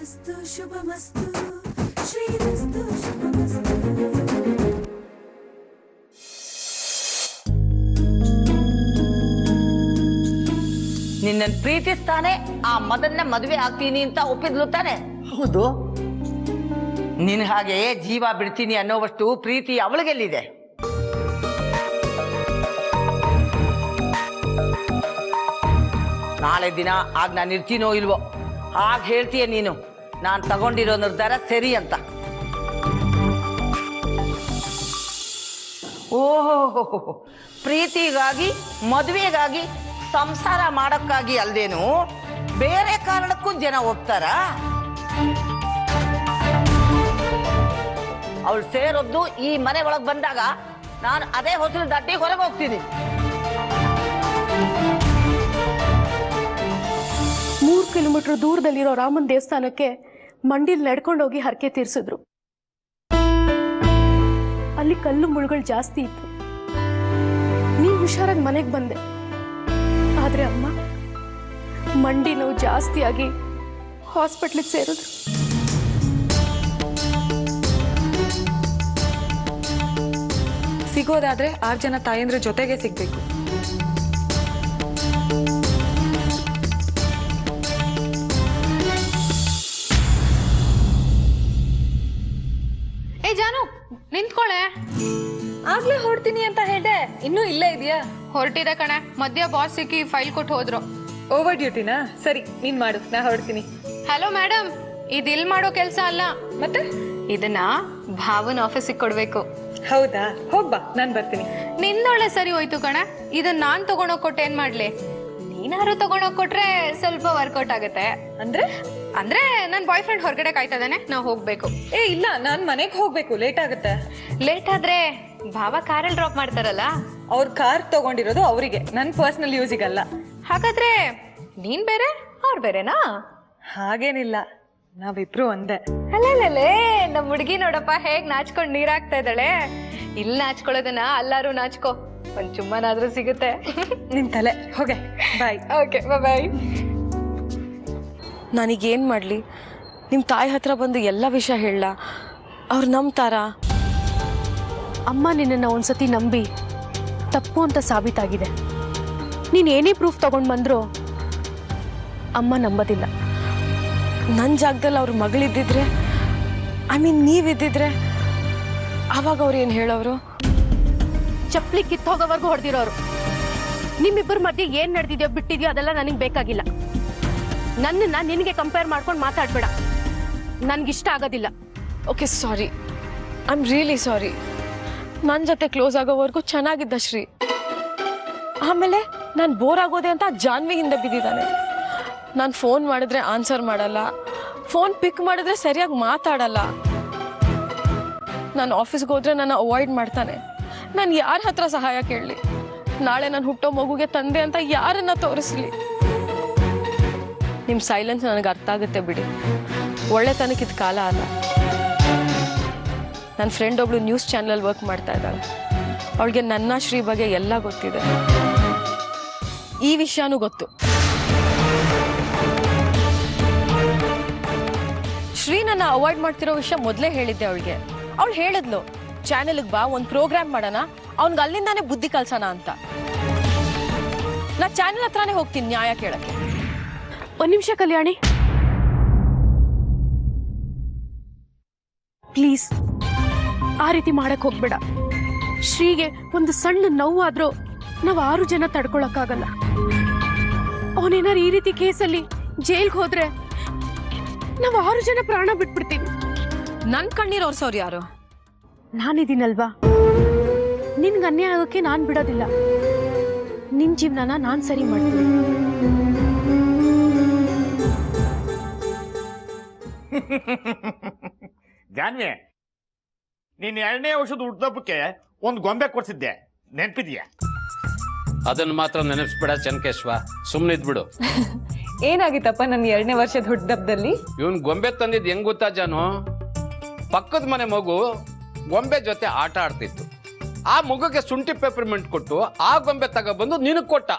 ಶ್ರೀರಸ್ತು ಶುಭಮಸ್ತು ಶ್ರೀರಸ್ತು ಶುಭಮಸ್ತು. ನಿನ್ನ ಪ್ರೀತಿಸ್ತಾನೆ ಆ ಮದನ್ನ ಮದುವೆ ಆಗ್ತೀನಿ ಅಂತ ಒಪ್ಪಿದ್ಲು ತಾನೆ? ಹೌದು. ನಿನ್ ಹಾಗೆ ಜೀವ ಬಿಡ್ತೀನಿ ಅನ್ನೋವಷ್ಟು ಪ್ರೀತಿ ಅವಳಿಗೆಲ್ಲಿದೆ? ನಾಳೆ ದಿನ ಆಗ ನಾನು ಇರ್ತೀನೋ ಇಲ್ವೋ ಆಗ ಹೇಳ್ತೀಯ ನೀನು ನಾನು ತಗೊಂಡಿರೋ ನಿರ್ಧಾರ ಸರಿ ಅಂತ. ಓಹೋ, ಪ್ರೀತಿಗಾಗಿ ಮದುವೆಗಾಗಿ ಸಂಸಾರ ಮಾಡೋಕ್ಕಾಗಿ ಅಲ್ದೇನು ಬೇರೆ ಕಾರಣಕ್ಕೂ ಜನ ಒಪ್ತಾರ? ಅವಳು ಸೇರೊದ್ದು ಈ ಮನೆ ಒಳಗೆ ಬಂದಾಗ ನಾನು ಅದೇ ಹೊಸಲು ದಾಟಿ ಹೊರಗೆ ಹೋಗ್ತೀನಿ. 3 ಕಿಲೋಮೀಟರ್ ದೂರದಲ್ಲಿರೋ ರಾಮನ್ ದೇವಸ್ಥಾನಕ್ಕೆ ಮಂಡಿಲ್ ನಡ್ಕೊಂಡೋಗಿ ಹರಕೆ ತೀರ್ಸಿದ್ರು. ಅಲ್ಲಿ ಕಲ್ಲು ಮುಳುಗಳು ಜಾಸ್ತಿ ಇತ್ತು. ನೀನ್ ಹುಷಾರಾಗಿ ಮನೆಗೆ ಬಂದೆ. ಆದ್ರೆ ಅಮ್ಮ ಮಂಡಿ ನೋವು ಜಾಸ್ತಿ ಆಗಿ ಹಾಸ್ಪಿಟ್ಲಿಗೆ ಸೇರಿದ್ರು. ಸಿಗೋದಾದ್ರೆ 6 ಜನ ತಾಯಂದ್ರ ಜೊತೆಗೆ ಸಿಗ್ಬೇಕು. ಏ ಜಾನು, ನಿಂತ್ಕೊಳ್ಳೆ. ಆಗ್ಲೇ ಹೊರಡ್ತೀನಿ ಅಂತ ಹೇಳ್ದೆ, ಇನ್ನೂ ಇಲ್ಲೇ ಇದೆಯಾ? ಹೊರಟಿದೆ ಕಣೆ, ಮಧ್ಯ ಬಾಸ್ ಸಿಕ್ಕಿ ಫೈಲ್ ಕೊಟ್ಟು ಹೋದ್ರು. ಓವರ್ ಡ್ಯೂಟಿನಾ? ಸರಿ, ನೀನ್ ಮಾಡು, ನಾ ಹೊರಡ್ತೀನಿ. ಹಲೋ ಮೇಡಮ್, ಇದಿಲ್ ಮಾಡೋ ಕೆಲ್ಸ ಅಲ್ಲ. ಮತ್ತೆ ಇದನ್ನ ಭಾವನ್ ಆಫೀಸಿಗೆ ಕೊಡ್ಬೇಕು. ಹೌದಾ? ಹೋಗ್ಬಾ, ನಾನ್ ಬರ್ತೀನಿ. ನಿಂದೊಳ್ಳೆ ಸರಿ ಹೋಯ್ತು ಕಣೆ. ಇದನ್ನ ನಾನ್ ತಗೊಂಡೋಗ್ ಕೊಟ್ಟೆ ಏನ್ ಮಾಡ್ಲಿ? ನೀನಾರು ತಗೊಂಡೋಗ್ ಕೊಟ್ರೆ ಸ್ವಲ್ಪ ವರ್ಕೌಟ್ ಆಗತ್ತೆ. ಅಂದ್ರೆ ಅಂದ್ರೆ ನನ್ ಬಾಯ್ ಫ್ರೆಂಡ್ ಹೊರಗಡೆ ಕಾಯ್ತಾ ಇದಾನೆ, ನಾವ್ ಹೋಗ್ಬೇಕು. ಏ ಇಲ್ಲ, ನಾನ್ ಮನೆಗ್ ಹೋಗ್ಬೇಕು, ಲೇಟ್ ಆಗುತ್ತೆ. ಲೇಟ್ ಆದ್ರೆ ಭಾವ ಕಾರಲ್ಲಿ ಡ್ರಾಪ್ ಮಾಡ್ತಾರಲ್ಲ. ಅವ್ರ ಕಾರ್ ತಗೊಂಡಿರೋದು ಅವರಿಗೆ, ನನ್ ಪರ್ಸನಲ್ ಯೂಸಿಗಲ್ಲ. ಹಾಗಾದ್ರೆ ನೀನ್ ಬೇರೆ ಅವ್ರ ಬೇರೆನಾ? ಹಾಗೇನಿಲ್ಲ, ನಾವಿಬ್ರು ಒಂದೇ. ಅಲ್ಲೇ ನಮ್ ಹುಡ್ಗಿ ನೋಡಪ್ಪ ಹೇಗ್ ನಾಚ್ಕೊಂಡ್ ನೀರಾಗ್ತಾ ಇದ್ದಾಳೆ. ಇಲ್ಲಿ ನಾಚ್ಕೊಳ್ಳೋದನ್ನ ಅಲ್ಲಾರು ನಾಚ್ಕೋ, ಒಂದ್ ಚುಮ್ಮನಾದ್ರೂ ಸಿಗುತ್ತೆ. ನಿನ್ ತಲೆ ಹೋಗೆ, ಬಾಯ್. ಓಕೆ, ಬಾಯ್. ನಾನೀಗೇನ್ ಮಾಡ್ಲಿ? ನಿಮ್ ತಾಯಿ ಹತ್ರ ಬಂದು ಎಲ್ಲ ವಿಷಯ ಹೇಳ? ಅವ್ರು ನಂಬ್ತಾರ? ಅಮ್ಮ ನಿನ್ನ ಒಂದ್ಸತಿ ನಂಬಿ ತಪ್ಪು ಅಂತ ಸಾಬೀತಾಗಿದೆ. ನೀನ್ ಏನೇ ಪ್ರೂಫ್ ತಗೊಂಡ್ ಬಂದ್ರು ಅಮ್ಮ ನಂಬೋದಿಲ್ಲ. ನನ್ನ ಜಾಗದಲ್ಲಿ ಅವ್ರ ಮಗಳಿದ್ದಿದ್ರೆ, ನೀವಿದ್ದಿದ್ರೆ ಅವಾಗ ಅವ್ರು ಏನು ಹೇಳೋರು? ಚಪ್ಪಲಿ ಕಿತ್ತೋಗೋವರೆಗೂ ಹೊಡೆದಿರೋರು. ನಿಮ್ಮಿಬ್ಬರ ಮಧ್ಯೆ ಏನ್ ನಡೆದಿದ್ಯೋ ಬಿಟ್ಟಿದ್ಯೋ ಅದೆಲ್ಲ ನನಗೆ ಬೇಕಾಗಿಲ್ಲ. ನನ್ನನ್ನ ನಿನಗೆ ಕಂಪೇರ್ ಮಾಡ್ಕೊಂಡು ಮಾತಾಡ್ಬೇಡ, ನನ್ಗಿಷ್ಟ ಆಗೋದಿಲ್ಲ. Okay, sorry, I am really sorry. ನನ್ನ ಜೊತೆ ಕ್ಲೋಸ್ ಆಗೋವರೆಗೂ ಚೆನ್ನಾಗಿದ್ದ ಶ್ರೀ, ಆಮೇಲೆ ನಾನು ಬೋರ್ ಆಗೋದೆ ಅಂತ ಜಾನ್ವಿ ಹಿಂದೆ ಬಿದ್ದಿದ್ದಾನೆ. ನಾನು ಫೋನ್ ಮಾಡಿದ್ರೆ ಆನ್ಸರ್ ಮಾಡಲ್ಲ, ಫೋನ್ ಪಿಕ್ ಮಾಡಿದ್ರೆ ಸರಿಯಾಗಿ ಮಾತಾಡಲ್ಲ. ನಾನು ಆಫೀಸ್ಗೆ ಹೋದ್ರೆ ನನ್ನ ಅವಾಯ್ಡ್ ಮಾಡ್ತಾನೆ. ನಾನು ಯಾರ ಹತ್ರ ಸಹಾಯ ಕೇಳಲಿ? ನಾಳೆ ನಾನು ಹುಟ್ಟೋ ಮಗುಗೆ ತಂದೆ ಅಂತ ಯಾರನ್ನ ತೋರಿಸ್ಲಿ? ನಿಮ್ಮ ಸೈಲೆನ್ಸ್ ನನಗೆ ಅರ್ಥ ಆಗುತ್ತೆ ಬಿಡಿ. ಒಳ್ಳೆತನಕ್ಕಿದ ಕಾಲ ಅಲ್ಲ. ನನ್ನ ಫ್ರೆಂಡ್ ಒಬ್ಳು ನ್ಯೂಸ್ ಚಾನಲಲ್ಲಿ ವರ್ಕ್ ಮಾಡ್ತಾ ಇದ್ದಾಳೆ. ಅವಳಿಗೆ ನನ್ನ ಶ್ರೀ ಬಗ್ಗೆ ಎಲ್ಲ ಗೊತ್ತಿದೆ. ಈ ವಿಷಯನೂ ಗೊತ್ತು. ಶ್ರೀ ನನ್ನ ಅವಾಯ್ಡ್ ಮಾಡ್ತಿರೋ ವಿಷಯ ಮೊದಲೇ ಹೇಳಿದ್ದೆ ಅವಳಿಗೆ. ಅವಳು ಹೇಳಿದ್ಲು, ಚಾನೆಲ್ಗೆ ಬಾ, ಒಂದು ಪ್ರೋಗ್ರಾಮ್ ಮಾಡೋಣ, ಅವ್ನಿಗೆ ಅಲ್ಲಿಂದಾನೇ ಬುದ್ಧಿ ಕಲ್ಸೋಣ ಅಂತ. ನಾ ಚಾನೆಲ್ ಹತ್ರನೇ ಹೋಗ್ತೀನಿ ನ್ಯಾಯ ಕೇಳಕ್ಕೆ. ಒಂದು ನಿಮಿಷ ಕಲ್ಯಾಣಿ, ಪ್ಲೀಸ್ ಆ ರೀತಿ ಮಾಡಕ್ ಹೋಗ್ಬೇಡ. ಶ್ರೀಗೆ ಒಂದು ಸಣ್ಣ ನೋವಾದ್ರೂ ನಾವು 6 ಜನ ತಡ್ಕೊಳಕ್ಕಾಗಲ್ಲ. ಅವನೇನಾರು ಈ ರೀತಿ ಕೇಸಲ್ಲಿ ಜೈಲ್ಗೆ ಹೋದ್ರೆ ನಾವು 6 ಜನ ಪ್ರಾಣ ಬಿಟ್ಬಿಡ್ತೀವಿ. ನನ್ ಕಣ್ಣೀರ್ ಒರ್ಸೋರು ಯಾರು? ನಾನಿದ್ದೀನಲ್ವಾ. ನಿನ್ಗೆ ಅನ್ಯಾಯ ಆಗೋಕೆ ನಾನ್ ಬಿಡೋದಿಲ್ಲ. ನಿನ್ ಜೀವನನ ನಾನ್ ಸರಿ ಮಾಡ್ತೀನಿ. ಜಾನ್ವಿ, ನೀನ್ 2ನೇ ವರ್ಷದ ಹುಟ್ಟದಬ್ಬಕ್ಕೆ ಒಂದು ಗೊಂಬೆ ಕೊಡ್ಸಿದ್ದೆ, ನೆನ್ಪಿದ್ಯಾ? ಅದನ್ನ ಮಾತ್ರ ನೆನಪಿಸ್ಬೇಡ ಚನ್ಕೇಶ್ವ, ಸುಮ್ಮನಿದ್ಬಿಡು. ಏನಾಗಿತ್ತಪ್ಪ ನನ್ನ 2ನೇ ವರ್ಷದ ಹುಟ್ಟದಬ್ಬದಲ್ಲಿ? ಇವನ್ ಗೊಂಬೆ ತಂದಿದ್ ಹೆಂಗ್ ಗೊತ್ತಾ ಜಾನು? ಪಕ್ಕದ ಮನೆ ಮಗು ಗೊಂಬೆ ಜೊತೆ ಆಟ ಆಡ್ತಿತ್ತು. ಆ ಮಗುಗೆ ಶುಂಠಿ ಪೆಪರ್ಮೆಂಟ್ ಕೊಟ್ಟು ಆ ಗೊಂಬೆ ತಗೊಬಂದು ನಿನಗ್ ಕೊಟ್ಟ.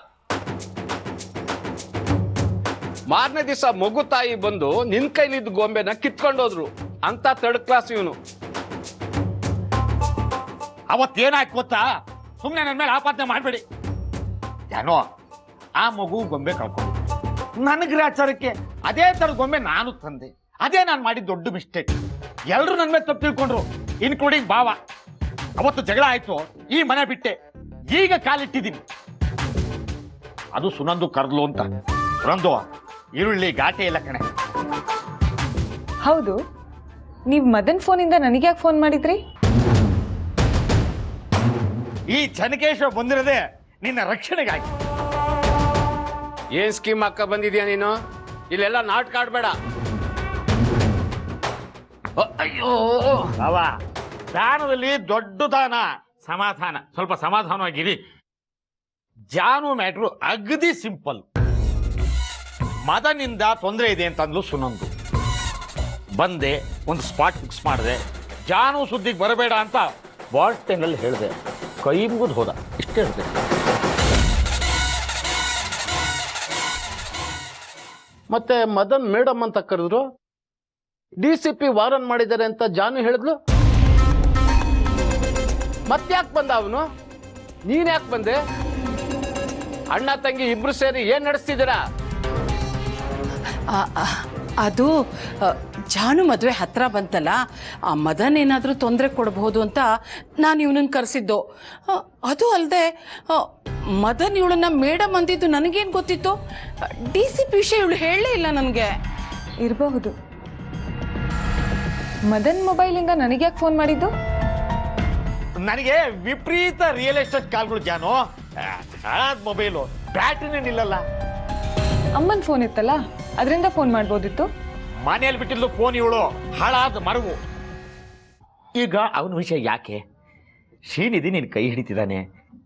ಮಾರನೇ ದಿವಸ ಮಗು ತಾಯಿ ಬಂದು ನಿನ್ ಕೈಲಿದ್ದ ಗೊಂಬೆನ ಕಿತ್ಕೊಂಡೋದ್ರು ಅಂತ ಥರ್ಡ್ ಕ್ಲಾಸ್ ಇವನು. ಅವತ್ತೇನಾಯ್ತು ಗೊತ್ತಾ? ಸುಮ್ಮನೆ ನನ್ನ ಮೇಲೆ ಆಪಾದನೆ ಮಾಡಬೇಡಿ. ಏನೋ ಆ ಮಗು ಗೊಂಬೆ ಕಳ್ಕೊಂಡು ನನಗೆ ಗ್ರಾಚಾರಕ್ಕೆ ಅದೇ ಥರದ ಗೊಂಬೆ ನಾನು ತಂದೆ. ಅದೇ ನಾನು ಮಾಡಿದ ದೊಡ್ಡ ಮಿಸ್ಟೇಕ್. ಎಲ್ಲರೂ ನನ್ನ ಮೇಲೆ ತಪ್ಪು ತಿಳ್ಕೊಂಡ್ರು, ಇನ್ಕ್ಲೂಡಿಂಗ್ ಭಾವ. ಅವತ್ತು ಜಗಳ ಆಯ್ತು, ಈ ಮನೆ ಬಿಟ್ಟೆ. ಈಗ ಕಾಲಿಟ್ಟಿದ್ದೀನಿ. ಅದು ಸುನಂದು ಕರ್ದ್ಲು ಅಂತ. ಸುನಂದು ಈರುಳ್ಳಿ ಘಾಟೆ ಇಲ್ಲ ಕಣೆ. ಹೌದು, ನೀವು ಮದನ್ ಫೋನಿಂದ ನನಗೆ ಯಾಕೆ ಫೋನ್ ಮಾಡಿದ್ರಿ? ಈ ಚನಕೇಶ್ವರ ಬಂದಿರೋದೇ ನಿನ್ನ ರಕ್ಷಣೆಗಾಗಿ. ಏನ್ ಸ್ಕೀಮ್ ಹಾಕ ಬಂದಿದ್ಯಾ ನೀನು? ಇಲ್ಲೆಲ್ಲ ನಾಟಕ ಆಡ್ಬೇಡ. ಅಯ್ಯೋ ಅವ ದಾನದಲ್ಲಿ ದೊಡ್ಡ ದಾನ ಸಮಾಧಾನ. ಸ್ವಲ್ಪ ಸಮಾಧಾನವಾಗಿರಿ. ಜಾನು ಮ್ಯಾಟ್ರು ಅಗದಿ ಸಿಂಪಲ್. ಮದನಿಂದ ತೊಂದರೆ ಇದೆ ಅಂತಂದ್ಲು ಸುನಂದು. ಬಂದೆ, ಒಂದು ಸ್ಪಾಟ್ ಫಿಕ್ಸ್ ಮಾಡಿದೆ. ಜಾನು ಸುದ್ದಿಗೆ ಬರಬೇಡ ಅಂತ ಬಾಲ್ಟೇನಲ್ಲಿ ಹೇಳಿದೆ. ಕೈ ಮುಗಿದು ಹೋದ. ಇಷ್ಟೇ ಹೇಳಿದೆ. ಮತ್ತೆ ಮದನ್ ಮೇಡಮ್ ಅಂತ ಕರೆದ್ರು. DCP ವಾರನ್ ಮಾಡಿದ್ದಾರೆ ಅಂತ ಜಾನು ಹೇಳಿದ್ಲು. ಮತ್ತ್ಯಾಕೆ ಬಂದ ಅವನು? ನೀನ್ ಯಾಕೆ ಬಂದೆ? ಅಣ್ಣ ತಂಗಿ ಇಬ್ರು ಸೇರಿ ಏನ್ ನಡೆಸ್ತಿದ್ದೀರಾ? ಅದು ಜಾನು ಮದುವೆ ಹತ್ರ ಬಂತಲ್ಲ, ಆ ಮದನ್ ಏನಾದರೂ ತೊಂದರೆ ಕೊಡಬಹುದು ಅಂತ ನಾನು ಇವನನ್ನು ಕರೆಸಿದ್ದು. ಅದು ಅಲ್ಲದೆ ಮದನ್ ಇವಳನ್ನ ಮೇಡಮ್ ಅಂದಿದ್ದು ನನಗೇನು ಗೊತ್ತಿತ್ತು? DCP ವಿಷಯ ಇವಳು ಹೇಳಲೇ ಇಲ್ಲ ನನಗೆ. ಇರಬಹುದು. ಮದನ್ ಮೊಬೈಲಿಂದ ನನಗೆ ಯಾಕೆ ಫೋನ್ ಮಾಡಿದ್ದು? ನನಗೆ ವಿಪರೀತ ರಿಯಲ್ ಎಸ್ಟೇಟ್ ಕಾಲ್ಗಳು ಜಾನು. ಹಳಾದ ಮೊಬೈಲು, ಬ್ಯಾಟ್ರಿನೇ ನಿಲ್ಲಲ್ಲ. ಅಮ್ಮನ ಫೋನ್ ಇತ್ತಲ್ಲ, ಅದರಿಂದ ಫೋನ್ ಮಾಡ್ಬೋದಿತ್ತು. ಮನೆಯಲ್ಲಿ ಬಿಟ್ಟಿದ್ಲು ಫೋನ್ ಇವಳು. ಹಾಳಾದ ಮರವು. ಈಗ ಅವನ ವಿಷಯ ಯಾಕೆ? ಶ್ರೀನಿಧಿ ನೀನು ಕೈ ಹಿಡಿತಿದ್ದಾನೆ.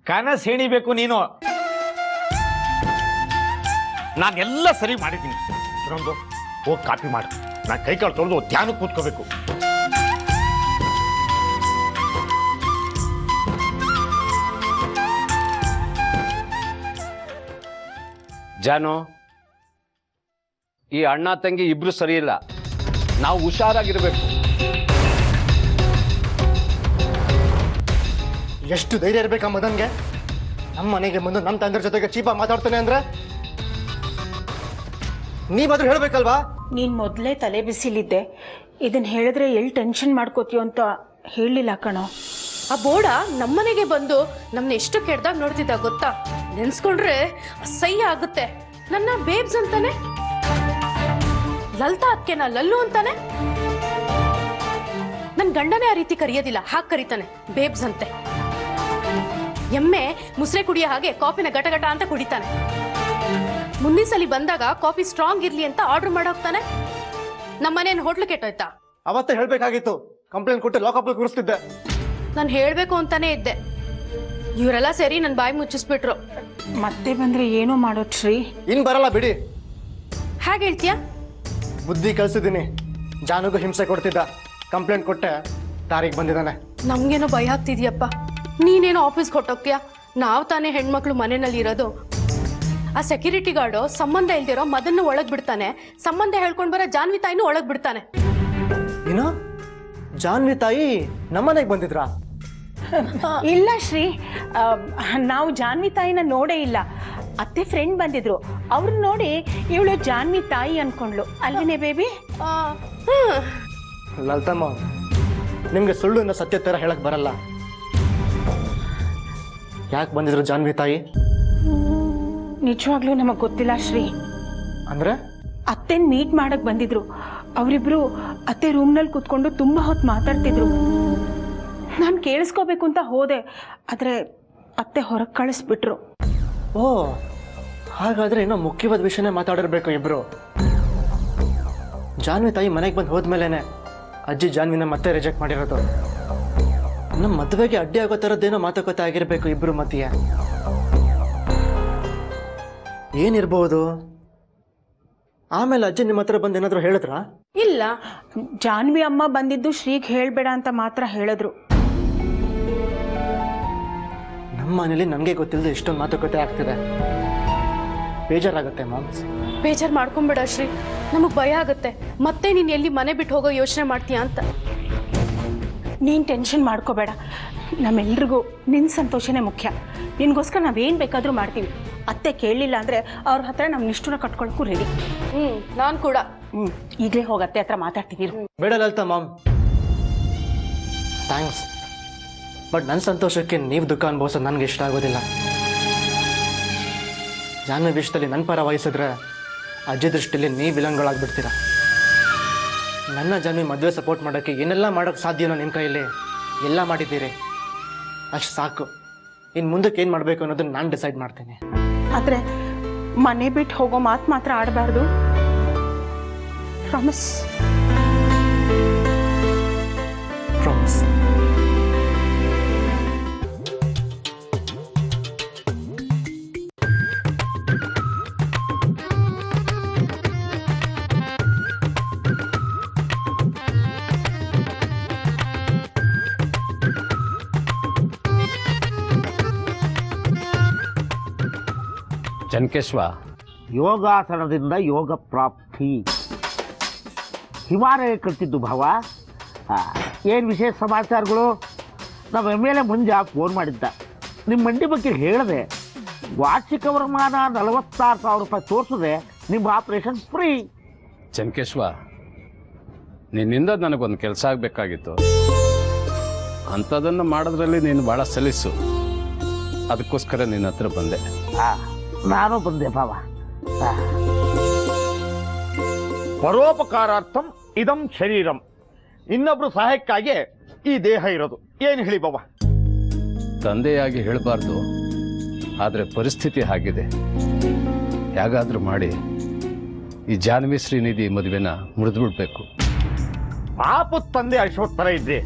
ಕನಸು ಹೆಣಿಬೇಕು ನೀನು. ನಾನೆಲ್ಲ ಸರಿ ಮಾಡಿದ್ದೀನಿ. ಇನ್ನೊಂದು ಹೋಗಿ ಕಾಪಿ ಮಾಡು. ನಾನು ಕೈ ಕಾಲು ತೊಳೆದು ಧ್ಯಾನ ಕೂತ್ಕೋಬೇಕು. ಜಾನು, ಈ ಅಣ್ಣ ತಂಗಿ ಇಬ್ರು ಸರಿ ಇಲ್ಲ. ನಾವು ಹುಷಾರಾಗಿರ್ಬೇಕು. ಎಷ್ಟು ಧೈರ್ಯ ಇರ್ಬೇಕಾ ಮದನ್ಗೆ? ನಮ್ಮ ಮನೆಗೆ ಬಂದು ನಮ್ಮ ತಂದೆಯ ಜೊತೆಗೆ ಚೀಪ ಮಾತಾಡ್ತಾನೆ ಅಂದ್ರೆ ನೀವಾದ್ರೂ ಹೇಳ್ಬೇಕಲ್ವಾ? ನೀನ್ ಮೊದಲೇ ತಲೆ ಬಿಸಿಲಿದ್ದೆ. ಇದನ್ನ ಹೇಳಿದ್ರೆ ಎಲ್ಲಿ ಟೆನ್ಷನ್ ಮಾಡ್ಕೋತೀಯೋ ಅಂತ ಹೇಳಲಿಲ್ಲ ಕಣೋ. ಆ ಬೋಡ ನಮ್ಮನೆಗೆ ಬಂದು ನಮ್ಮನ್ನ ಎಷ್ಟು ಕೆಡ್ದಾಗ ನೋಡ್ತಿದ್ದ ಗೊತ್ತಾ? ನೆನ್ಸ್ಕೊಂಡ್ರೆ ಅಸಹ್ಯ ಆಗುತ್ತೆ. ನನ್ನ ಬೇಬ್ಸ್ ಅಂತಾನೆ, ಲಲಿತಾ ಅದ್ಕೆನ ಲಲ್ಲು ಅಂತಾನೆ. ನನ್ ಗಂಡನೇ ಆ ರೀತಿ ಕರೆಯೋದಿಲ್ಲ, ಹಾಗೆ ಕರೀತಾನೆ ಬೇಬ್ಸ್ ಅಂತೆ. ಎಮ್ಮೆ ಮುಸ್ರೆ ಕುಡಿಯೋ ಹಾಗೆ ಕಾಫಿನ ಗಟಗಟ ಅಂತ ಕುಡಿತಾನೆ. ಮುಂದಿನ ಸಲ ಬಂದಾಗ ಕಾಫಿ ಸ್ಟ್ರಾಂಗ್ ಇರ್ಲಿ ಅಂತ ಆರ್ಡರ್ ಮಾಡೋಗ್ತಾನೆ. ನಮ್ಮನೇನು ಹೋಟ್ಲು ಕೆಟ್ಟೋಯ್ತಾ? ಅವತ್ತೇ ಹೇಳ್ಬೇಕಾಗಿತ್ತು. ಕಂಪ್ಲೇಂಟ್ ಕೊಟ್ಟು ಲಾಕಪ್ ಕೂರಿಸ್ತಿದ್ದೆ. ನಾನು ಹೇಳ್ಬೇಕು ಅಂತಾನೆ ಇದ್ದೆ. ಇವರೆಲ್ಲ ಸೇರಿ ನನ್ನ ಬಾಯಿ ಮುಚ್ಚಿಸ್ಬಿಟ್ರು. ಮತ್ತೆ ಬಂದ್ರೆ ಏನೋ ಮಾಡೋದು ಶ್ರೀ. ಇನ್ ಬರಲ್ಲ ಬಿಡಿ. ಹೇಗೆ ಹೇಳ್ತೀಯಾ? ಬುದ್ಧಿ ಕಲ್ಸಿದ್ದೀನಿ. ಜಾನುಗೂ ಹಿಂಸೆ ಕೊಡ್ತಿದ್ದ. ಕಂಪ್ಲೇಂಟ್ ಕೊಟ್ಟೆ, ತಾರೀಖ್ ಬಂದಿದ್ದಾನೆ. ನಮ್ಗೇನೋ ಭಯ ಆಗ್ತಿದ್ಯಪ್ಪ. ನೀನೇನೋ ಆಫೀಸ್ಗೆ ಹೊಟ್ಟೋಗ್ತೀಯಾ? ನಾವು ತಾನೇ ಹೆಣ್ಮಕ್ಳು ಮನೆಯಲ್ಲಿ ಇರೋದು. ಆ ಸೆಕ್ಯೂರಿಟಿ ಗಾರ್ಡು ಸಂಬಂಧ ಇಲ್ದಿರೋ ಮದನ್ನ ಒಳಗ್ ಬಿಡ್ತಾನೆ. ಸಂಬಂಧ ಹೇಳ್ಕೊಂಡ್ ಬರೋ ಜಾನ್ವಿ ತಾಯಿನೂ ಒಳಗ್ ಬಿಡ್ತಾನೆ. ಏನು? ಜಾನ್ವಿ ತಾಯಿ ನಮ್ಮನೆಗೆ ಬಂದಿದ್ರಾ? ಇಲ್ಲ ಶ್ರೀ, ನಾವು ಜಾನ್ವಿ ತಾಯಿನ ನೋಡೇ ಇಲ್ಲ. ಅತ್ತೆ ಫ್ರೆಂಡ್ ಬಂದಿದ್ರು. ಅವ್ರನ್ನ ನೋಡಿ ಇವಳು ಜಾನ್ವಿ ತಾಯಿ ಅನ್ಕೊಂಡ್ಲು. ಅಲ್ವೇನೆ ಬೇಬಿ? ಲಲಿತಮ್ಮ, ನಿಮ್ಗೆ ಸುಳ್ಳು ಸತ್ಯ ತರ ಹೇಳಕ್ ಬರಲ್ಲ. ಯಾಕೆ ಬಂದಿದ್ರು ಜಾನ್ವಿ ತಾಯಿ? ನಿಜವಾಗ್ಲೂ ನಮಗ್ ಗೊತ್ತಿಲ್ಲ ಶ್ರೀ. ಅಂದ್ರೆ ಅತ್ತೆನ್ ಮೀಟ್ ಮಾಡಕ್ ಬಂದಿದ್ರು. ಅವರಿಬ್ರು ಅತ್ತೆ ರೂಮ್ನಲ್ಲಿ ಕೂತ್ಕೊಂಡು ತುಂಬಾ ಹೊತ್ತು ಮಾತಾಡ್ತಿದ್ರು. ನಾನು ಕೇಳಿಸ್ಕೋಬೇಕು ಅಂತ ಹೋದೆ, ಆದ್ರೆ ಅತ್ತೆ ಹೊರಗೆ ಕಳಿಸ್ಬಿಟ್ರು. ಓ, ಹಾಗಾದ್ರೆ ಏನೋ ಮುಖ್ಯವಾದ ವಿಷಯನೇ ಮಾತಾಡಿರ್ಬೇಕು ಇಬ್ರು. ಜಾನ್ವಿ ತಾಯಿ ಮನೆಗೆ ಬಂದು ಹೋದ್ಮೇಲೆನೆ ಅಜ್ಜಿ ಜಾನ್ವಿನ ಮತ್ತೆ ರಿಜೆಕ್ಟ್ ಮಾಡಿರೋದು. ನಮ್ಮ ಮದುವೆಗೆ ಅಡ್ಡಿ ಆಗೋ ಥರದ್ದೇನೋ ಮಾತುಕತೆ ಆಗಿರ್ಬೇಕು ಇಬ್ರು ಮಧ್ಯೆ. ಏನಿರ್ಬೋದು? ಆಮೇಲೆ ಅಜ್ಜಿ ನಿಮ್ಮ ಹತ್ರ ಬಂದು ಏನಾದರೂ ಹೇಳಿದ್ರಾ? ಇಲ್ಲ, ಜಾನ್ವಿ ಅಮ್ಮ ಬಂದಿದ್ದು ಶ್ರೀಗೆ ಹೇಳ್ಬೇಡ ಅಂತ ಮಾತ್ರ ಹೇಳಿದ್ರು. ನಮ್ಮ ಮನೇಲಿ ನಮಗೆ ಗೊತ್ತಿಲ್ಲದೆ ಇಷ್ಟೊಂದು ಮಾತುಕತೆ ಆಗ್ತಿದೆ. ಬೇಜಾರಾಗುತ್ತೆ ಮಾಮ್ಸ್. ಬೇಜಾರು ಮಾಡ್ಕೊಂಬೇಡ ಶ್ರೀ, ನಮಗೆ ಭಯ ಆಗುತ್ತೆ. ಮತ್ತೆ ನೀನು ಎಲ್ಲಿ ಮನೆ ಬಿಟ್ಟು ಹೋಗೋ ಯೋಚನೆ ಮಾಡ್ತೀಯಾ ಅಂತ. ನೀನು ಟೆನ್ಷನ್ ಮಾಡ್ಕೋಬೇಡ. ನಮ್ಮೆಲ್ರಿಗೂ ನಿನ್ನ ಸಂತೋಷನೇ ಮುಖ್ಯ. ನಿನಗೋಸ್ಕರ ನಾವೇನು ಬೇಕಾದರೂ ಮಾಡ್ತೀವಿ. ಅತ್ತೆ ಕೇಳಲಿಲ್ಲ ಅಂದರೆ ಅವ್ರ ಹತ್ರ ನಮ್ಮ ನಿಷ್ಠುರ ಕಟ್ಕೊಳ್ಳೋಕ್ಕೂ ರೆಡಿ. ನಾನು ಕೂಡ. ಈಗಲೇ ಹೋಗಿ ಅತ್ತೆ ಹತ್ರ ಮಾತಾಡ್ತಿದ್ದೀರಿ. ಬೇಡ ಲಲಿತಾ ಮಾಮ್, ಥ್ಯಾಂಕ್ಸ್. ಬಟ್ ನನ್ನ ಸಂತೋಷಕ್ಕೆ ನೀವು ದುಃಖ ಅನುಭವಿಸೋದು ನನಗೆ ಇಷ್ಟ ಆಗೋದಿಲ್ಲ. ಜಾನ್ವಿ ವಿಷಯದಲ್ಲಿ ನನ್ನ ಪರ ವಹಿಸಿದ್ರೆ ಅಜ್ಜಿ ದೃಷ್ಟಿಯಲ್ಲಿ ನೀವು ವಿಲನ್ಗಳಾಗ್ಬಿಡ್ತೀರ. ನನ್ನ ಜಾನ್ವಿ ಮದುವೆ ಸಪೋರ್ಟ್ ಮಾಡೋಕ್ಕೆ ಏನೆಲ್ಲ ಮಾಡೋಕ್ಕೆ ಸಾಧ್ಯನೋ ನಿಮ್ಮ ಕೈಯಲ್ಲಿ ಎಲ್ಲ ಮಾಡಿದ್ದೀರಿ. ಅಷ್ಟು ಸಾಕು. ಇನ್ನು ಮುಂದಕ್ಕೆ ಏನು ಮಾಡಬೇಕು ಅನ್ನೋದನ್ನ ನಾನು ಡಿಸೈಡ್ ಮಾಡ್ತೀನಿ. ಆದರೆ ಮನೆ ಬಿಟ್ಟು ಹೋಗೋ ಮಾತು ಮಾತ್ರ ಆಡಬಾರ್ದು. ಪ್ರಾಮಿಸ್. ಪ್ರಾಮಿಸ್. ಚನ್ಕೇಶ್ವ, ಯೋಗಾಸನದಿಂದ ಯೋಗ ಪ್ರಾಪ್ತಿ. ಹಿಮಾಲಯ ಕಟ್ಟಿದ್ದು ಭಾವ. ಏನು ವಿಶೇಷ ಸಮಾಚಾರಗಳು? ನಮ್ಮ ಮೇಲೆ ಮುಂಜಾ ಫೋನ್ ಮಾಡಿದ್ದ. ನಿಮ್ಮ ಮಂಡಿ ಬಗ್ಗೆ ಹೇಳಿದೆ. ವಾರ್ಷಿಕ ವರಮಾನ 46,000 ರೂಪಾಯಿ ತೋರಿಸಿದೆ. ನಿಮ್ಮ ಆಪರೇಷನ್ ಫ್ರೀ. ಚನ್ಕೇಶ್ವ, ನಿನ್ನಿಂದ ನನಗೊಂದು ಕೆಲಸ ಆಗಬೇಕಾಗಿತ್ತು. ಅಂಥದನ್ನು ಮಾಡೋದ್ರಲ್ಲಿ ನೀನು ಭಾಳ ಸಲೀಸು. ಅದಕ್ಕೋಸ್ಕರ ನಿನ್ನ ಹತ್ರ ಬಂದೆ. ನಾನು ಬಂದೆ ಭಾವ. ಪರೋಪಕಾರಾರ್ಥಂ ಇದಂ ಶರೀರಂ. ಇನ್ನೊಬ್ರು ಸಹಾಯಕ್ಕಾಗಿ ಈ ದೇಹ ಇರೋದು. ಏನು ಹೇಳಿ ಬಾಬಾ? ತಂದೆಯಾಗಿ ಹೇಳಬಾರ್ದು, ಆದರೆ ಪರಿಸ್ಥಿತಿ ಆಗಿದೆ. ಹೇಗಾದ್ರೂ ಮಾಡಿ ಈ ಜಾನ್ವಿ ಶ್ರೀನಿಧಿ ಮದುವೆನ ಮುರಿದ್ಬಿಡ್ಬೇಕು. ಪಾಪದ ತಂದೆ ಅಶ್ವತ್ಥರ ಇದ್ರಿ,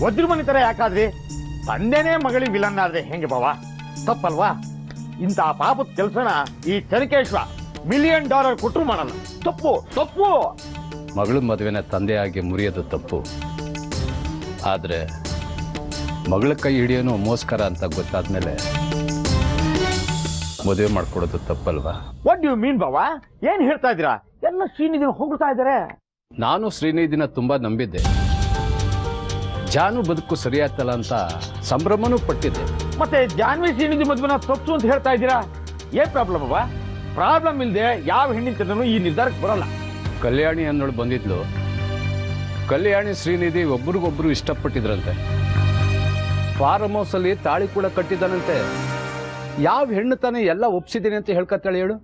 ವಜ್ರ ಮನೆ ಥರ ಯಾಕಾದ್ರಿ? ತಂದೆನೇ ಮಗಳಿಗೆ ವಿಲನ್ ಆದ್ರೆ ಹೆಂಗೆ ಬಾವ? ತಪ್ಪಲ್ವಾ? ಇಂಥ ಪಾಪದ ಕೆಲಸನ ಈ ಚನ್ಕೇಶ್ವ $1 ಮಿಲಿಯನ್ ಕೊಟ್ಟರು ಮಾಡಲ್ಲ. ತಪ್ಪು ತಪ್ಪು. ಮಗಳ ಮದುವೆನ ತಂದೆಯಾಗಿ ಮುರಿಯೋದು ತಪ್ಪು. ಆದರೆ ಮಗಳ ಕೈ ಹಿಡಿಯೋನು ಮೋಸ್ಕರ ಅಂತ ಗೊತ್ತಾದ್ಮೇಲೆ ಮದುವೆ ಮಾಡ್ಕೊಡೋದು ತಪ್ಪಲ್ವಾ? ವಾಟ್ ಡು ಯು ಮೀನ್ ಬಾವ? ಏನ್ ಹೇಳ್ತಾ ಇದ್ದೀರಾ? ಎಲ್ಲ ಶ್ರೀನಿಧಿನ ಹೋಗ್ತಾ ಇದ್ದಾರೆ. ನಾನು ಶ್ರೀನಿಧಿನ ತುಂಬಾ ನಂಬಿದ್ದೆ. ಜಾನು ಬದುಕು ಸರಿಯಾಯ್ತಲ್ಲ ಅಂತ ಸಂಭ್ರಮನೂ ಪಟ್ಟಿದ್ದೆ. ಮತ್ತೆ ಜಾನ್ವಿ ಶ್ರೀನಿಧಿ ಮದುವೆನ ತಪ್ಪು ಅಂತ ಹೇಳ್ತಾ ಇದ್ದೀರಾ? ಏನ್ ಪ್ರಾಬ್ಲಮ್ ಬಾವ? ಪ್ರಾಬ್ಲಮ್ ಇಲ್ಲದೆ ಯಾವ ಹೆಣ್ಣಿನ ತಂದನು ಈ ನಿರ್ಧಾರಕ್ಕೆ ಬರಲ್ಲ. ಕಲ್ಯಾಣಿ ಅನ್ನೋಳು ಬಂದಿದ್ಲು. ಕಲ್ಯಾಣಿ ಶ್ರೀನಿಧಿ ಒಬ್ರಿಗೊಬ್ರು ಇಷ್ಟಪಟ್ಟಿದ್ರಂತೆ. ಫಾರ್ಮ್ ಹೌಸ್ ಅಲ್ಲಿ ತಾಳಿ ಕೂಡ ಕಟ್ಟಿದ್ದಾನಂತೆ. ಯಾವ ಹೆಣ್ಣು ತಾನೇ ಎಲ್ಲ ಒಪ್ಸಿದ್ದೀನಿ ಅಂತ ಹೇಳ್ಕತ್ತಾಳೆ ಹೇಳು?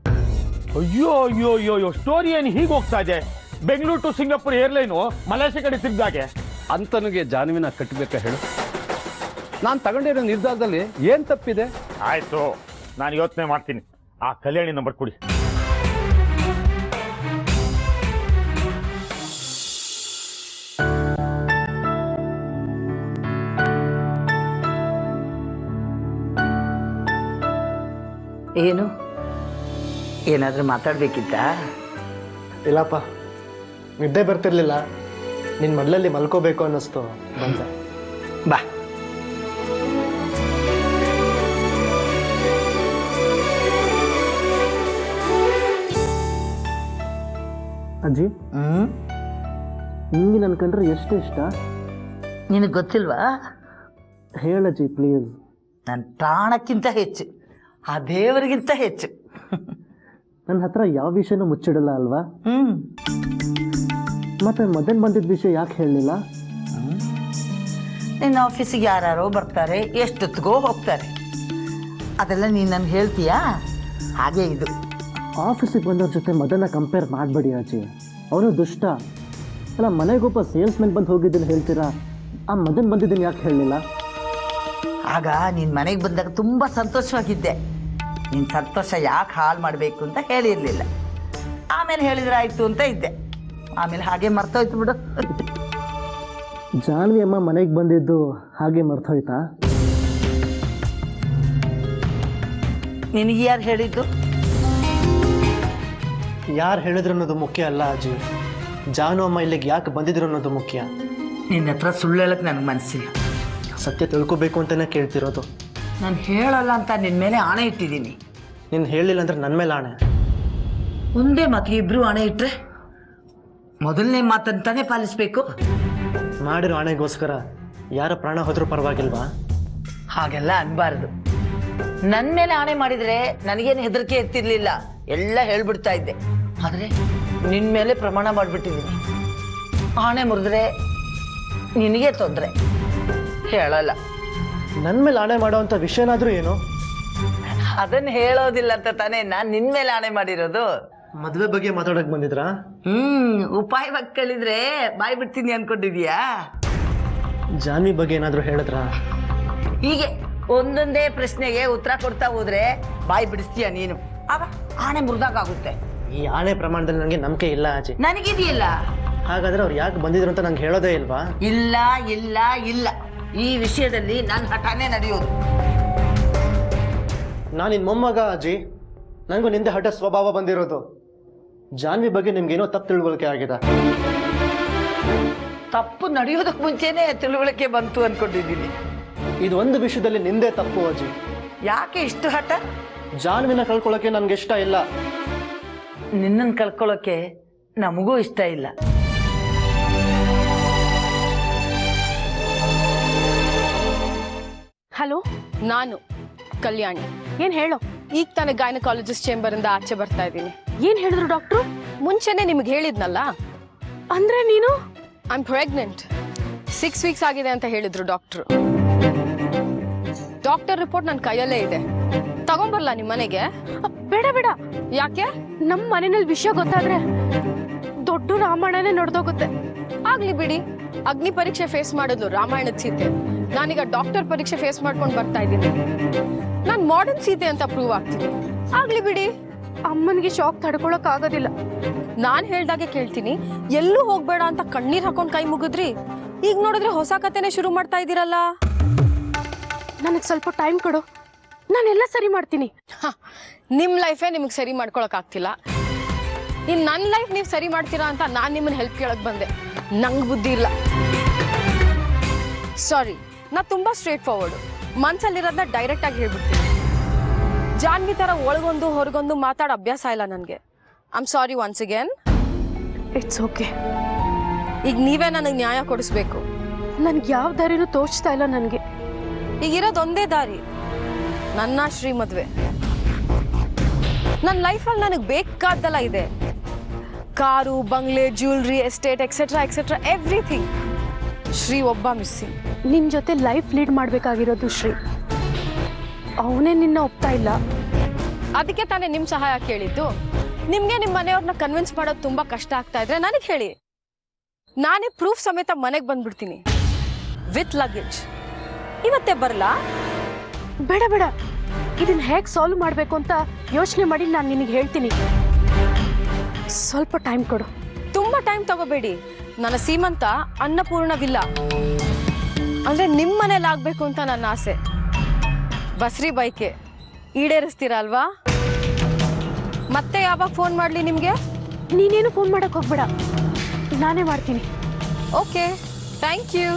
ಅಯ್ಯೋ ಅಯ್ಯೋ ಅಯ್ಯೋ, ಸ್ಟೋರಿ ಏನು ಹೀಗೆ ಹೋಗ್ತಾ ಇದೆ? ಬೆಂಗಳೂರು ಟು ಸಿಂಗಾಪುರ್ ಏರ್ಲೈನು ಮಲೇಷ್ಯಾ ಕಡೆ ತಿರ್ಗಾಗೆ ಅಂತನಿಗೆ ಜಾನ್ವಿನ ಕಟ್ಟಬೇಕಾ ಹೇಳು? ನಾನು ತಗೊಂಡಿರೋ ನಿರ್ಧಾರದಲ್ಲಿ ಏನ್ ತಪ್ಪಿದೆ? ಆಯ್ತು, ನಾನು ಯೋಚನೆ ಮಾಡ್ತೀನಿ. ಆ ಕಲ್ಯಾಣಿ ನಂಬರ್ ಕೊಡಿ. ಏನು, ಏನಾದರೂ ಮಾತಾಡ್ಬೇಕಿತ್ತ? ಇಲ್ಲಪ್ಪ, ನಿದ್ದೆ ಬರ್ತಿರ್ಲಿಲ್ಲ. ನಿನ್ನ ಮೊದಲಲ್ಲಿ ಮಲ್ಕೋಬೇಕು ಅನ್ನಿಸ್ತು, ಬಂದೆ. ಬಾ. ಅಜ್ಜಿ, ನಿಂಗೆ ನನ್ನ ಕಂಡ್ರೆ ಎಷ್ಟು ಇಷ್ಟ? ನಿನಗೆ ಗೊತ್ತಿಲ್ವಾ? ಹೇಳಜ್ಜಿ ಪ್ಲೀಸ್. ನನ್ನ ಪ್ರಾಣಕ್ಕಿಂತ ಹೆಚ್ಚು, ಆ ದೇವರಿಗಿಂತ ಹೆಚ್ಚು. ನನ್ನ ಹತ್ರ ಯಾವ ವಿಷಯನೂ ಮುಚ್ಚಿಡಲ್ಲ ಅಲ್ವಾ? ಮತ್ತೆ ಮೊದಲು ಬಂದಿದ್ದ ವಿಷಯ ಯಾಕೆ ಹೇಳಲಿಲ್ಲ? ನಿನ್ನ ಆಫೀಸಿಗೆ ಯಾರ್ಯಾರೋ ಬರ್ತಾರೆ, ಎಷ್ಟೊತ್ತಿಗೋ ಹೋಗ್ತಾರೆ. ಅದೆಲ್ಲ ನೀನು ನನಗೆ ಹೇಳ್ತೀಯಾ? ಹಾಗೆ ಇದು. ಆಫೀಸಿಗೆ ಬಂದವ್ರ ಜೊತೆ ಮದನ್ನ ಕಂಪೇರ್ ಮಾಡಬೇಡಿ ಅಜ್ಜಿ. ಅವನು ದುಷ್ಟ ಅಲ್ಲ. ಮನೆಗೊಬ್ಬ ಸೇಲ್ಸ್ಮೆನ್ ಬಂದು ಹೋಗಿದ್ದನ್ನು ಹೇಳ್ತೀರಾ, ಆ ಮದನ್ ಬಂದಿದ್ದನ್ನು ಯಾಕೆ ಹೇಳಲಿಲ್ಲ? ಆಗ ನೀನು ಮನೆಗೆ ಬಂದಾಗ ತುಂಬ ಸಂತೋಷವಾಗಿದ್ದೆ. ನಿನ್ನ ಸಂತೋಷ ಯಾಕೆ ಹಾಳು ಮಾಡಬೇಕು ಅಂತ ಹೇಳಿರಲಿಲ್ಲ. ಆಮೇಲೆ ಹೇಳಿದ್ರೆ ಆಯಿತು ಅಂತ ಇದ್ದೆ. ಆಮೇಲೆ ಹಾಗೆ ಮರ್ತೋಯ್ತು ಬಿಡು. ಜಾನ್ವಿ ಅಮ್ಮ ಮನೆಗೆ ಬಂದಿದ್ದು ಹಾಗೆ ಮರ್ತೋಯ್ತಾ? ನಿನಗೆ ಯಾರು ಹೇಳಿದ್ದು? ಯಾರು ಹೇಳಿದ್ರು ಅನ್ನೋದು ಮುಖ್ಯ ಅಲ್ಲ ಅಜ್ಜಿ. ಜಾನು ಅಮ್ಮ ಇಲ್ಲಿಗೆ ಯಾಕೆ ಬಂದಿದ್ರು ಅನ್ನೋದು ಮುಖ್ಯ. ನಿನ್ನ ಹತ್ರ ಸುಳ್ಳು ಹೇಳಕ್ಕೆ ನನಗೆ ಮನಸ್ಸಿಲ್ಲ. ಸತ್ಯ ತಿಳ್ಕೊಬೇಕು ಅಂತಲೇ ಕೇಳ್ತಿರೋದು. ನಾನು ಹೇಳಲ್ಲ ಅಂತ ನಿನ್ನ ಮೇಲೆ ಆಣೆ ಇಟ್ಟಿದ್ದೀನಿ. ನೀನು ಹೇಳಿಲ್ಲ ಅಂದ್ರೆ ನನ್ನ ಮೇಲೆ ಆಣೆ. ಒಂದೇ ಮಾತಿಗೆ ಇಬ್ರು ಹಣೆ ಇಟ್ರೆ ಮೊದಲನೇ ಮಾತಂತಾನೆ ಪಾಲಿಸ್ಬೇಕು. ಮಾಡಿರೋ ಆಣೆಗೋಸ್ಕರ ಯಾರ ಪ್ರಾಣ ಹೋದ್ರೂ ಪರವಾಗಿಲ್ವಾ? ಹಾಗೆಲ್ಲ ಅನ್ಬಾರ್ದು. ನನ್ನ ಮೇಲೆ ಆಣೆ ಮಾಡಿದ್ರೆ ನನಗೇನು ಹೆದರಿಕೆ ಎತ್ತಿರ್ಲಿಲ್ಲ, ಎಲ್ಲ ಹೇಳ್ಬಿಡ್ತಾ ಇದ್ದೆ. ಆದ್ರೆ ನಿನ್ ಮೇಲೆ ಪ್ರಮಾಣ ಮಾಡ್ಬಿಟ್ಟಿದ್ದೀನಿ. ಆಣೆ ಮುರಿದ್ರೆ ನಿನಗೆ ತೊಂದರೆ, ಹೇಳಲ್ಲ. ನನ್ನ ಮೇಲೆ ಆಣೆ ಮಾಡೋವಂಥ ವಿಷಯನಾದ್ರೂ ಏನು? ಅದನ್ನ ಹೇಳೋದಿಲ್ಲ ಅಂತ ತಾನೇ ನಾನ್ ನಿನ್ ಮೇಲೆ ಆಣೆ ಮಾಡಿರೋದು. ಮದುವೆ ಬಗ್ಗೆ ಮಾತಾಡಕ್ ಬಂದಿದ್ರಾ? ಉಪಾಯವಾಗಿ ಕೇಳಿದ್ರೆ ಬಾಯ್ ಬಿಡ್ತೀನಿ ಅನ್ಕೊಂಡಿದ್ಯಾ? ಜಾನ್ವಿ ಬಗ್ಗೆ ಏನಾದ್ರೂ ಹೇಳಿದ್ರಾ? ಹೀಗೆ ಒಂದೊಂದೇ ಪ್ರಶ್ನೆಗೆ ಉತ್ತರ ಕೊಡ್ತಾ ಹೋದ್ರೆ ಬಾಯಿ ಬಿಡಿಸ್ತೀಯ ನೀನು, ಆಗ ಆಣೆ ಮುರಿದಾಗುತ್ತೆ. ಈ ಆಣೆ ಪ್ರಮಾಣದಲ್ಲಿ ನನಗೆ ನಂಬಿಕೆ ಇಲ್ಲ ಆಚೆ. ನನಗಿದೆಯಲ್ಲ. ಹಾಗಾದ್ರೆ ಅವ್ರು ಯಾಕೆ ಬಂದಿದ್ರು ಅಂತ ನಂಗೆ ಹೇಳೋದೇ ಇಲ್ವಾ? ಇಲ್ಲ ಇಲ್ಲ ಇಲ್ಲ, ಈ ವಿಷಯದಲ್ಲಿ ನನ್ನ ಹಠಾನೇ ನಡೆಯೋದು. ನಾನು ನಿನ್ ಮೊಮ್ಮಗ ಅಜ್ಜಿ, ನನಗೂ ನಿಂದೆ ಹಠ ಸ್ವಭಾವ ಬಂದಿರೋದು. ಜಾನ್ವಿ ಬಗ್ಗೆ ನಿಮ್ಗೇನೋ ತಪ್ಪು ತಿಳುವಳಿಕೆ ಆಗಿದೆ. ತಪ್ಪು ನಡೆಯೋದಕ್ಕೆ ಮುಂಚೆನೆ ತಿಳುವಳಿಕೆ ಬಂತು ಅನ್ಕೊಂಡಿದ್ದೀನಿ. ಇದು ಒಂದು ವಿಷಯದಲ್ಲಿ ನಿಂದೆ ತಪ್ಪು ಅಜ್ಜಿ. ಯಾಕೆ ಇಷ್ಟು ಹಠ? ಜಾನ್ವಿನ ಕಳ್ಕೊಳ್ಳೋಕೆ ನನ್ಗೆ ಇಷ್ಟ ಇಲ್ಲ. ನಿನ್ನನ್ನು ಕಳ್ಕೊಳ್ಳೋಕೆ ನಮಗೂ ಇಷ್ಟ ಇಲ್ಲ. ಹಲೋ, ನಾನು ಕಲ್ಯಾಣಿ. ಏನ್ ಹೇಳೋ? ಈಗ ತಾನೇ ಗೈನಕಾಲಜಿಸ್ಟ್ ಚೇಂಬರ್ ಇಂದ ಆಚೆ ಬರ್ತಾ ಇದ್ದೀನಿ. ಏನ್ ಹೇಳಿದ್ರು ಡಾಕ್ಟ್ರು? ಮುಂಚೆನೆ ನಿಮ್ಗೆ ಹೇಳಿದ್ನಲ್ಲ. ಅಂದ್ರೆ ನೀನು ಐ ಆಮ್ ಪ್ರೆಗ್ನೆಂಟ್, 6 ವೀಕ್ಸ್ ಆಗಿದೆ ಅಂತ ಹೇಳಿದ್ರು ಡಾಕ್ಟ್ರು. ಡಾಕ್ಟರ್ ರಿಪೋರ್ಟ್ ನನ್ನ ಕೈಯಲ್ಲೇ ಇದೆ, ತಗೊಂಬರ್ಲಾ ನಿಮ್ಮ ಮನೆಗೆ? ಬೇಡ ಬೇಡ. ಯಾಕೆ? ನಮ್ಮ ಮನೆಯಲ್ಲಿ ವಿಷಯ ಗೊತ್ತಾದ್ರೆ ದೊಡ್ಡ ರಾಮಾಯಣನೇ ನಡೆದೋಗುತ್ತೆ. ಆಗ್ಲಿ ಬಿಡಿ, ಅಗ್ನಿ ಪರೀಕ್ಷೆ ಫೇಸ್ ಮಾಡಿದ್ಲು ರಾಮಾಯಣದ ಸೀತೆ. ನಾನೀಗ ಡಾಕ್ಟರ್ ಪರೀಕ್ಷೆ ಫೇಸ್ ಮಾಡ್ಕೊಂಡು ಬರ್ತಾ ಇದ್ದೀನಿ. ನಾನು ಮಾಡರ್ನ್ ಸೀತೆ ಅಂತ ಪ್ರೂವ್ ಆಗ್ತೀನಿ. ಆಗ್ಲಿ ಬಿಡಿ, ಅಮ್ಮನಿಗೆ ಶಾಕ್ ತಡ್ಕೊಳಕ್ ಆಗೋದಿಲ್ಲ. ನಾನ್ ಹೇಳ್ದಾಗೆ ಕೇಳ್ತೀನಿ, ಎಲ್ಲೂ ಹೋಗ್ಬೇಡ ಅಂತ ಕಣ್ಣೀರ್ ಹಾಕೊಂಡ್ ಕೈ ಮುಗಿದ್ರಿ. ಈಗ ನೋಡಿದ್ರೆ ಹೊಸ ಕತೆನೆ ಶುರು ಮಾಡ್ತಾ ಇದ್ದೀರಲ್ಲ. ನನಗೆ ಸ್ವಲ್ಪ ಟೈಮ್ ಕೊಡು, ನಾನೆಲ್ಲ ಸರಿ ಮಾಡ್ತೀನಿ. ನಿಮ್ ಲೈಫೇ ನಿಮ್ಗೆ ಸರಿ ಮಾಡ್ಕೊಳಕ್ ಆಗ್ತಿಲ್ಲ, ಇನ್ ನನ್ನ ಲೈಫ್ ನೀವು ಸರಿ ಮಾಡ್ತೀರಾ ಅಂತ ನಾನ್ ನಿಮ್ಮನ್ನ ಹೆಲ್ಪ್ ಕೇಳಕ್ ಬಂದೆ. ನಂಗ್ ಬುದ್ಧಿ ಇಲ್ಲ. ಸಾರಿ, ನಾ ತುಂಬಾ ಸ್ಟ್ರೇಟ್ ಫಾರ್ವರ್ಡ್, ಮನ್ಸಲ್ಲಿರೋದನ್ನ ಡೈರೆಕ್ಟ್ ಆಗಿ ಹೇಳ್ಬಿಡ್ತೀನಿ. ಜಾನ್ವಿ ತರ ಒಳಗೊಂದು ಹೊರಗೊಂದು ಮಾತಾಡೋ ಅಭ್ಯಾಸ ಇಲ್ಲ ನನಗೆ. I am sorry once again. It's okay. ಈಗ ನೀವೇ ನನಗೆ ನ್ಯಾಯ ಕೊಡಿಸ್ಬೇಕು. ನನ್ಗೆ ಯಾವ ದಾರಿನೂ ತೋಚ್ತಾ ಇಲ್ಲ ನನಗೆ. ಈಗಿರೋದು ಒಂದೇ ದಾರಿ, ನನ್ನ ಶ್ರೀ ಮದುವೆ. ನನ್ನ ಲೈಫಲ್ಲಿ ನನಗೆ ಬೇಕಾದ್ದೆಲ್ಲ ಇದೆ. ಕಾರು, ಬಂಗ್ಲೆ, jewellery, estate etcetera etcetera everything. Shri ಒಬ್ಬ ಮಿಸ್ಸಿಂಗ್. ನಿನ್ನ ಜೊತೆ ಲೈಫ್ ಲೀಡ್ ಮಾಡಬೇಕಾಗಿರೋದು ಶ್ರೀ. ಅವನೇ ನಿನ್ನ ಒಪ್ತಾ ಇಲ್ಲ. ಅದಕ್ಕೆ ತಾನೇ ನಿಮ್ಮ ಸಹಾಯ ಕೇಳಿದ್ದು. ನಿಮಗೆ ನಿಮ್ಮ ಮನೆಯವ್ರನ್ನ ಕನ್ವಿನ್ಸ್ ಮಾಡೋದು ತುಂಬಾ ಕಷ್ಟ ಆಗ್ತಾ ಇದ್ರೆ ನನಗೆ ಹೇಳಿ, ನಾನೇ ಪ್ರೂಫ್ ಸಮೇತ ಮನೆಗೆ ಬಂದ್ಬಿಡ್ತೀನಿ ವಿತ್ ಲಗೇಜ್. ಇವತ್ತೇ ಬರಲಾ? ಬೇಡ ಬೇಡ, ಇದನ್ನ ಹೇಗೆ ಸಾಲ್ವ್ ಮಾಡಬೇಕು ಅಂತ ಯೋಚನೆ ಮಾಡಿ ನಾನು ನಿನಗೆ ಹೇಳ್ತೀನಿ. ಸ್ವಲ್ಪ ಟೈಮ್ ಕೊಡು. ತುಂಬಾ ಟೈಮ್ ತಗೋಬೇಡಿ. ನನ್ನ ಸೀಮಂತ ಅನ್ನಪೂರ್ಣವಿಲ್ಲ ಅಂದ್ರೆ ನಿಮ್ಮ ಮನೇಲಿ ಆಗ್ಬೇಕು ಅಂತ ನನ್ನ ಆಸೆ. ಬಸ್ರಿ ಬೈಕೆ ಈಡೇರಿಸ್ತೀರಾ ಅಲ್ವಾ? ಮತ್ತೆ ಯಾವಾಗ ಫೋನ್ ಮಾಡ್ಲಿ ನಿಮ್ಗೆ? ನೀನೇನು ಫೋನ್ ಮಾಡಕ್ ಹೋಗ್ಬೇಡ, ನಾನೇ ಮಾಡ್ತೀನಿ. Okay, thank you.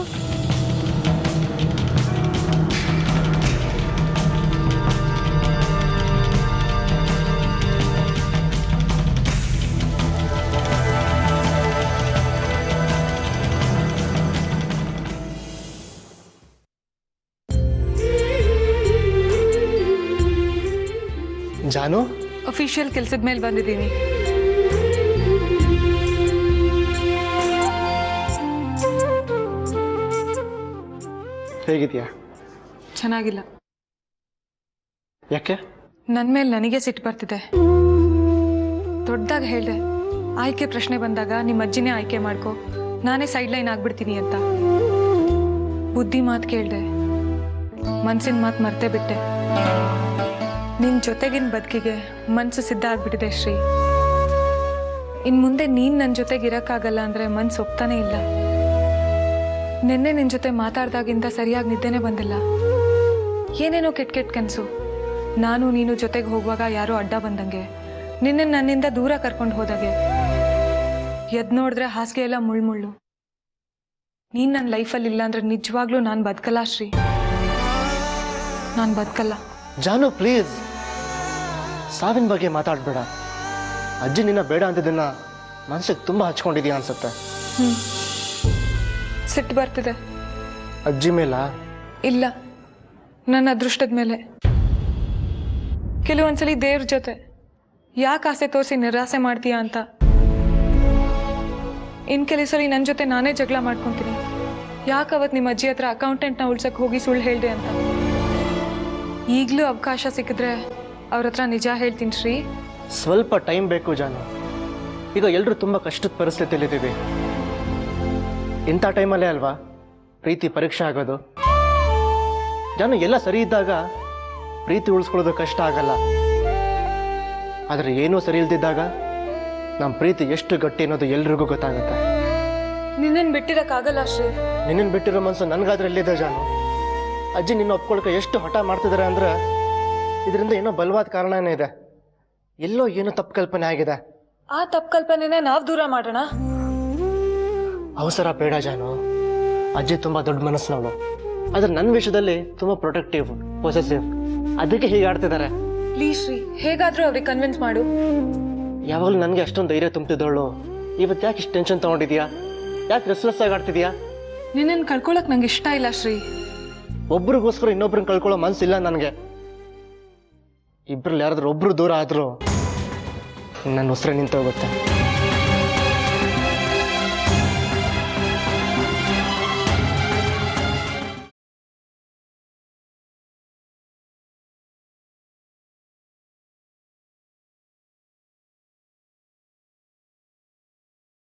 ಜಾನು, ಅಫಿಷಿಯಲ್ ಕೆಲ್ಸದ ಮೇಲೆ ಬಂದಿದ್ದೀನಿ. ಹೇಗಿದ್ಯಾ? ಚೆನ್ನಾಗಿಲ್ಲ. ಯಾಕೆ? ನನ್ನ ಮೇಲೆ ನನಗೆ ಸಿಟ್ಟು ಬರ್ತಿದೆ. ದೊಡ್ಡದಾಗಿ ಹೇಳಿದೆ, ಆಯ್ಕೆ ಪ್ರಶ್ನೆ ಬಂದಾಗ ನಿಮ್ಮ ಅಜ್ಜಿನೇ ಆಯ್ಕೆ ಮಾಡ್ಕೊ, ನಾನೇ ಸೈಡ್ ಲೈನ್ ಆಗ್ಬಿಡ್ತೀನಿ ಅಂತ. ಬುದ್ಧಿ ಮಾತು ಕೇಳಿದೆ, ಮನ್ಸಿನ ಮಾತು ಮರ್ತೇ ಬಿಟ್ಟೆ. ನಿನ್ನ ಜೊತೆಗಿನ ಬದುಕಿಗೆ ಮನಸ್ಸು ಸಿದ್ಧ ಆಗ್ಬಿಟ್ಟಿದೆ ಶ್ರೀ. ಇನ್ನು ಮುಂದೆ ನೀನು ನನ್ನ ಜೊತೆಗೆ ಇರೋಕ್ಕಾಗಲ್ಲ ಅಂದರೆ ಮನಸ್ಸು ಒಪ್ತಾನೆ ಇಲ್ಲ. ನಿನ್ನೆ ನಿನ್ನ ಜೊತೆ ಮಾತಾಡ್ದಾಗಿಂದ ಸರಿಯಾಗಿ ನಿದ್ದೆನೇ ಬಂದಿಲ್ಲ. ಏನೇನೋ ಕೆಟ್ಟ ಕನಸು. ನಾನು ನೀನು ಜೊತೆಗೆ ಹೋಗುವಾಗ ಯಾರೋ ಅಡ್ಡ ಬಂದಂಗೆ, ನಿನ್ನೆ ನನ್ನಿಂದ ದೂರ ಕರ್ಕೊಂಡು ಹೋದಾಗೆ. ಎದ್ದು ನೋಡಿದ್ರೆ ಹಾಸಿಗೆ ಎಲ್ಲ ಮುಳ್ಳು. ನೀನು ನನ್ನ ಲೈಫಲ್ಲಿ ಇಲ್ಲ ಅಂದರೆ ನಿಜವಾಗ್ಲೂ ನಾನು ಬದುಕಲ್ಲ ಶ್ರೀ, ನಾನು ಬದುಕಲ್ಲ. ಜಾನು ಪ್ಲೀಸ್, ಸಾವಿನ ಬಗ್ಗೆ ಮಾತಾಡಬೇಡ. ಅಜ್ಜಿ ನಿನ್ನ ಬೇಡ ಅಂತಿದ್ದನ್ನ ಮನಸ್ಸಿಗೆ ತುಂಬ ಹಚ್ಕೊಂಡಿದ್ಯಾ ಅನ್ಸುತ್ತೆ. ಸಿಟ್ಟು ಬರ್ತಿದೆ. ಅಜ್ಜಿ ಮೇಲ? ಇಲ್ಲ, ನನ್ನ ಅದೃಷ್ಟದ ಮೇಲೆ. ಕೆಲವೊಂದ್ಸಲಿ ದೇವ್ರ ಜೊತೆ ಯಾಕೆ ಆಸೆ ತೋರಿಸಿ ನಿರಾಸೆ ಮಾಡ್ತೀಯಾ ಅಂತ. ಇನ್ನು ಕೆಲವು ಸಲ ನನ್ನ ಜೊತೆ ನಾನೇ ಜಗಳ ಮಾಡ್ಕೊತೀನಿ, ಯಾಕೆ ಅವತ್ತು ನಿಮ್ಮ ಅಜ್ಜಿ ಹತ್ರ ಅಕೌಂಟೆಂಟ್ನ ಉಳ್ಸಕ್ಕೆ ಹೋಗಿ ಸುಳ್ಳು ಹೇಳಿದೆ ಅಂತ. ಈಗಲೂ ಅವಕಾಶ ಸಿಕ್ಕಿದ್ರೆ ಅವ್ರ ಹತ್ರ ನಿಜ ಹೇಳ್ತೀನಿ ಶ್ರೀ. ಸ್ವಲ್ಪ ಟೈಮ್ ಬೇಕು ಜಾನು. ಈಗ ಎಲ್ಲರೂ ತುಂಬ ಕಷ್ಟದ ಪರಿಸ್ಥಿತಿಯಲ್ಲಿದ್ದೀವಿ. ಇಂಥ ಟೈಮಲ್ಲೇ ಅಲ್ವಾ ಪ್ರೀತಿ ಪರೀಕ್ಷೆ ಆಗೋದು. ಜಾನು, ಎಲ್ಲ ಸರಿ ಇದ್ದಾಗ ಪ್ರೀತಿ ಉಳಿಸ್ಕೊಳ್ಳೋದು ಕಷ್ಟ ಆಗಲ್ಲ. ಆದರೆ ಏನೂ ಸರಿ ಇಲ್ದಿದ್ದಾಗ ನಮ್ಮ ಪ್ರೀತಿ ಎಷ್ಟು ಗಟ್ಟಿ ಅನ್ನೋದು ಎಲ್ರಿಗೂ ಗೊತ್ತಾಗುತ್ತೆ. ನಿನ್ನನ್ನು ಬಿಟ್ಟಿರೋಕ್ಕಾಗಲ್ಲ ಶ್ರೀ. ನಿನ್ನನ್ನು ಬಿಟ್ಟಿರೋ ಮನಸ್ಸು ನನಗಾದ್ರೆ ಎಲ್ಲಿದೆ ಜಾನು? ಅಜ್ಜಿ ನಿನ್ನ ಒಪ್ಕೊಳಕ್ಕೆ ಎಷ್ಟು ಹಠ ಮಾಡ್ತಿದ್ದಾರೆ ಅಂದ್ರೆ ಇದರಿಂದ ಏನೋ ಬಲವಾದ ಕಾರಣನೇ ಇದೆ. ಎಲ್ಲೋ ಏನೋ ತಪ್ಪು ಕಲ್ಪನೆ ಆಗಿದೆ. ಆ ತಪ್ಪು ಕಲ್ಪನೆನ ನಾವು ದೂರ ಮಾಡೋಣ. ಅವಸರ ಬೇಡ ಜಾನು. ಅಜ್ಜಿ ತುಂಬ ದೊಡ್ಡ ಮನಸ್ಸಿನವಳು. ಆದರೆ ನನ್ನ ವಿಷಯದಲ್ಲಿ ತುಂಬ ಪ್ರೊಟೆಕ್ಟಿವ್, ಪೊಸೆಸಿವ್. ಅದಕ್ಕೆ ಹೀಗೆ ಆಡ್ತಿದ್ದಾರೆ. ಪ್ಲೀಸ್ ಶ್ರೀ, ಹೇಗಾದರೂ ಅವ್ರಿಗೆ ಕನ್ವಿನ್ಸ್ ಮಾಡು. ಯಾವಾಗಲೂ ನನಗೆ ಅಷ್ಟೊಂದು ಧೈರ್ಯ ತುಂಬ್ತಿದ್ದವಳು ಇವತ್ತು ಯಾಕೆ ಇಷ್ಟು ಟೆನ್ಷನ್ ತೊಗೊಂಡಿದ್ಯಾ? ಯಾಕೆ ರೆಸ್ಲೆಸ್ ಆಗಿ ಆಡ್ತಿದ್ಯಾ? ನಿನ್ನನ್ನು ಕಳ್ಕೊಳಕ್ ನಂಗೆ ಇಷ್ಟ ಇಲ್ಲ ಶ್ರೀ. ಒಬ್ರಿಗೋಸ್ಕರ ಇನ್ನೊಬ್ರನ್ನ ಕಳ್ಕೊಳ್ಳೋ ಮನಸ್ಸಿಲ್ಲ ನನಗೆ. ಇಬ್ಬರಲ್ಲಿ ಯಾರಾದ್ರೂ ಒಬ್ರು ದೂರ ಆದರೂ ನನ್ನ ಉಸಿರೇ ನಿಂತೋಗುತ್ತೆ.